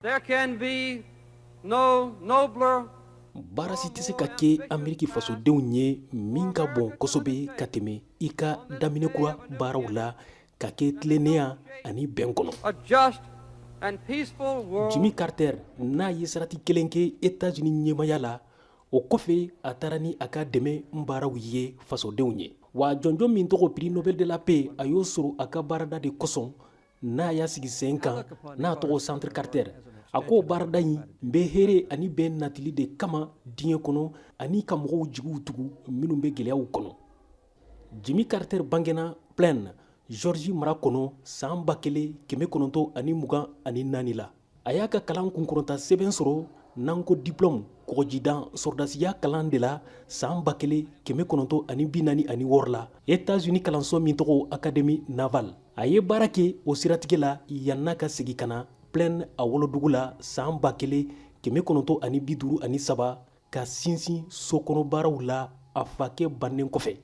There can be no nobler baara si tɛ se ka kɛ Ameriki fasodenw ye min ka bon kosɛbɛ ka tɛmɛ i ka daminɛ kura baaraw la ka kɛ tilennenya ani bɛn kɔnɔ. a just and peaceful world. Jimmy Carter n'a ye sarati kelen kɛ États-Unis ɲɛmaya la, o kɔfɛ a taara ni a ka dɛmɛ baaraw ye fasodenw ye. Wa jɔnjɔn min tɔgɔ Prix Nobel de la Paix a y'o sɔrɔ a ka baarada de kosɔn n'a y'a sigi sen kan n'a tɔgɔ Centre Carter. A ko baarada in bɛ hɛrɛ ani bɛn natili de kama diɲɛ kɔnɔ ani ka mɔgɔw jigiw tugu minnu bɛ gɛlɛyaw kɔnɔ. Jimmy Carter bangena Plaine, Georgie mara kɔnɔ san 1924 la. A y'a ka kalan kunkɔrɔta sɛbɛn sɔrɔ n'an ko diplôme kɔgɔjidan sɔrdasiya kalan de la san 1946 la. États-Unis kalanso min tɔgɔ Académie Navale. A ye baara kɛ o siratigɛ la yan'a ka segi ka na Plaine a wolodugu la san 1953 ka sinsin sokɔnɔ baaraw la a fakɛ bannen kɔfɛ.